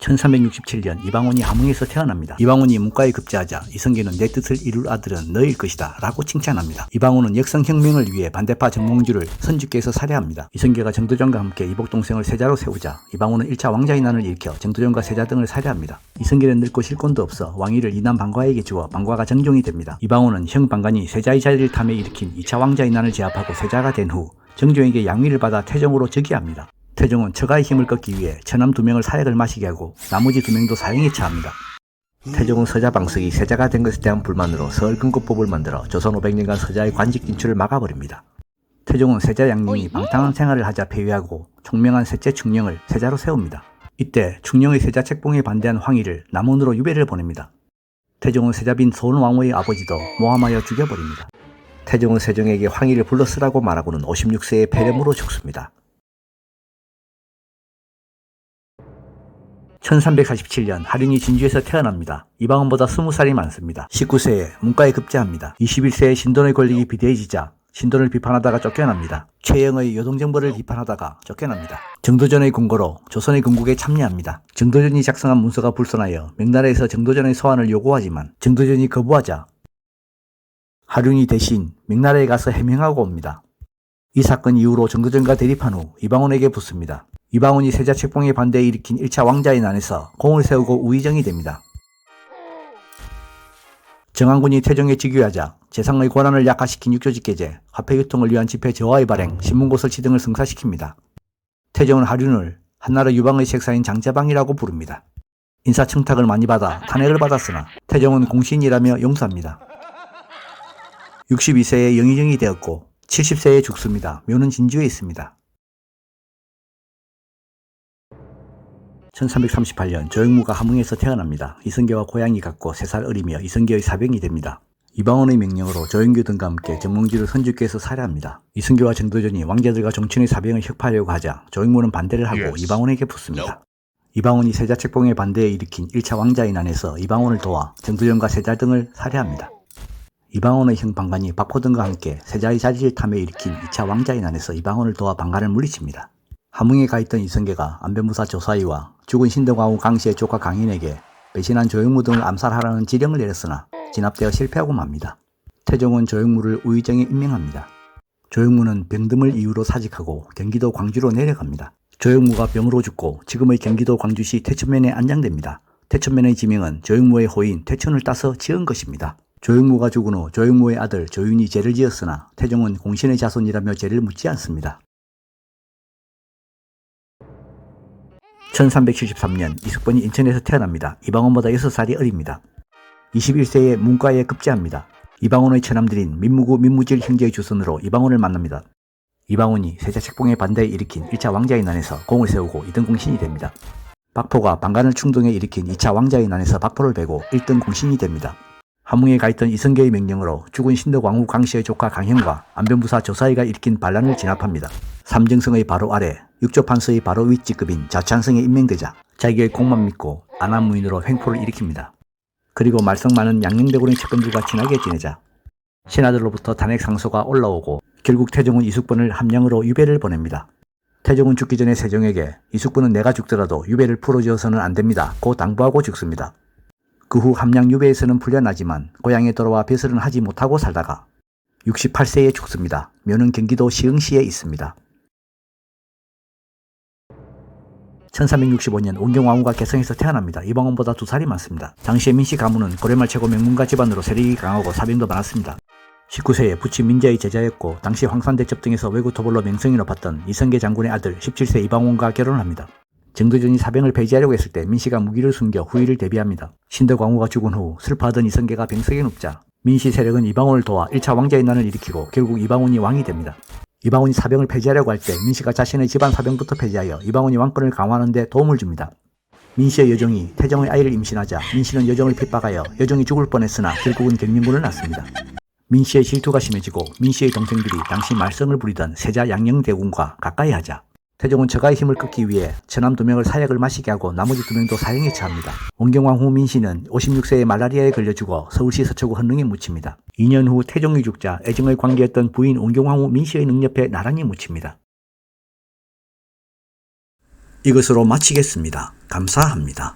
1367년 이방원이 함흥에서 태어납니다. 이방원이 문과에 급제하자 이성계는 내 뜻을 이룰 아들은 너일 것이다 라고 칭찬합니다. 이방원은 역성혁명을 위해 반대파 정몽주를 선주께서 살해합니다. 이성계가 정도전과 함께 이복동생을 세자로 세우자 이방원은 1차 왕자인난을 일으켜 정도전과 세자 등을 살해합니다. 이성계는 늙고 실권도 없어 왕위를 이남 방과에게 주어 방과가 정종이 됩니다. 이방원은 형 방관이 세자의 자리를 탐해 일으킨 2차 왕자인난을 제압하고 세자가 된 후 정종에게 양위를 받아 태종으로 즉위합니다. 태종은 처가의 힘을 꺾기 위해 처남 2명을 사약을 마시게 하고 나머지 2명도 사형에 처합니다. 태종은 서자방석이 세자가 된 것에 대한 불만으로 서얼근거법을 만들어 조선 500년간 서자의 관직 진출을 막아버립니다. 태종은 세자 양령이 방탕한 생활을 하자 폐위하고 총명한 셋째 충령을 세자로 세웁니다. 이때 충령의 세자 책봉에 반대한 황희를 남원으로 유배를 보냅니다. 태종은 세자빈 소원왕후의 아버지도 모함하여 죽여버립니다. 태종은 세종에게 황희를 불러 쓰라고 말하고는 56세의 폐렴으로 죽습니다. 1347년 하륜이 진주에서 태어납니다. 이방원보다 20살이 많습니다. 19세에 문과에 급제합니다. 21세에 신돈의 권력이 비대해지자 신돈을 비판하다가 쫓겨납니다. 최영의 요동정벌을 비판하다가 쫓겨납니다. 정도전의 공고로 조선의 건국에 참여합니다. 정도전이 작성한 문서가 불손하여 명나라에서 정도전의 소환을 요구하지만 정도전이 거부하자 하륜이 대신 명나라에 가서 해명하고 옵니다. 이 사건 이후로 정도전과 대립한 후 이방원에게 붙습니다. 이방원이 세자 책봉에 반대해 일으킨 1차 왕자의 난에서 공을 세우고 우의정이 됩니다. 정한군이 태종에 즉위하자 재상의 권한을 약화시킨 육조직계제, 화폐유통을 위한 집회 저하의 발행, 신문고설치 등을 성사시킵니다. 태종은 하륜을 한나라 유방의 색사인 장자방이라고 부릅니다. 인사청탁을 많이 받아 탄핵을 받았으나 태종은 공신이라며 용서합니다. 62세에 영의정이 되었고 70세에 죽습니다. 묘는 진주에 있습니다. 1338년 조영무가 함흥에서 태어납니다. 이성계와 고향이 같고 3살 어리며 이성계의 사병이 됩니다. 이방원의 명령으로 조영규 등과 함께 정몽주를 선주께서 살해합니다. 이성계와 정도전이 왕자들과 종친의 사병을 혁파하려고 하자 조영무는 반대를 하고 이방원에게 붙습니다. 이방원이 세자 책봉에 반대해 일으킨 1차 왕자의 난에서 이방원을 도와 정도전과 세자 등을 살해합니다. 이방원의 형 방관이 박호 등과 함께 세자의 자리를 탐해 일으킨 2차 왕자의 난에서 이방원을 도와 방관을 물리칩니다. 함흥에 가있던 이성계가 안변무사 조사이와 죽은 신덕왕후 강씨의 조카 강인에게 배신한 조영무 등을 암살하라는 지령을 내렸으나 진압되어 실패하고 맙니다. 태종은 조영무를 우의정에 임명합니다. 조영무는 병듦을 이유로 사직하고 경기도 광주로 내려갑니다. 조영무가 병으로 죽고 지금의 경기도 광주시 태천면에 안장됩니다. 태천면의 지명은 조영무의 호인 태천을 따서 지은 것입니다. 조영무가 죽은 후 조영무의 아들 조윤이 죄를 지었으나 태종은 공신의 자손이라며 죄를 묻지 않습니다. 1373년 이숙번이 인천에서 태어납니다. 이방원보다 6살이 어립니다. 21세에 문과에 급제합니다. 이방원의 처남들인 민무구 민무질 형제의 주선으로 이방원을 만납니다. 이방원이 세자 책봉에 반대해 일으킨 1차 왕자의 난에서 공을 세우고 2등 공신이 됩니다. 박포가 방관을 충동해 일으킨 2차 왕자의 난에서 박포를 베고 1등 공신이 됩니다. 함흥에 가있던 이성계의 명령으로 죽은 신덕왕후 강씨의 조카 강형과 안변부사 조사이가 일으킨 반란을 진압합니다. 삼정성의 바로 아래 육조판서의 바로 윗직급인 자찬성에 임명되자 자기의 공만 믿고 안암무인으로 횡포를 일으킵니다. 그리고 말썽 많은 양녕대군의 측근들과 친하게 지내자 신하들로부터 탄핵 상소가 올라오고 결국 태종은 이숙번을 함량으로 유배를 보냅니다. 태종은 죽기 전에 세종에게 이숙번은 내가 죽더라도 유배를 풀어주어서는 안됩니다. 고 당부하고 죽습니다. 그 후 함량 유배에서는 풀려나지만 고향에 돌아와 벼슬은 하지 못하고 살다가 68세에 죽습니다. 묘는 경기도 시흥시에 있습니다. 1365년 온경왕후가 개성에서 태어납니다. 이방원보다 2살이 많습니다. 당시의 민씨 가문은 고려말 최고 명문가 집안으로 세력이 강하고 사병도 많았습니다. 19세에 부친 민자의 제자였고 당시 황산대첩 등에서 외구 토벌로 명성이 높았던 이성계 장군의 아들 17세 이방원과 결혼을 합니다. 정도전이 사병을 폐지하려고 했을 때 민씨가 무기를 숨겨 후위를 대비합니다. 신덕왕후가 죽은 후 슬퍼하던 이성계가 병석에 눕자 민씨 세력은 이방원을 도와 1차 왕자의 난을 일으키고 결국 이방원이 왕이 됩니다. 이방원이 사병을 폐지하려고 할 때 민씨가 자신의 집안 사병부터 폐지하여 이방원이 왕권을 강화하는 데 도움을 줍니다. 민씨의 여종이 태종의 아이를 임신하자 민씨는 여종을 핍박하여 여종이 죽을 뻔했으나 결국은 경륜군을 낳습니다. 민씨의 질투가 심해지고 민씨의 동생들이 당시 말썽을 부리던 세자 양녕대군과 가까이 하자 태종은 처가의 힘을 끊기 위해 처남 2명을 사약을 마시게 하고 나머지 2명도 사형에 처합니다. 온경왕후 민씨는 56세에 말라리아에 걸려 죽어 서울시 서초구 헌릉에 묻힙니다. 2년 후 태종이 죽자 애정의 관계였던 부인 온경왕후 민씨의 능력에 나란히 묻힙니다. 이것으로 마치겠습니다. 감사합니다.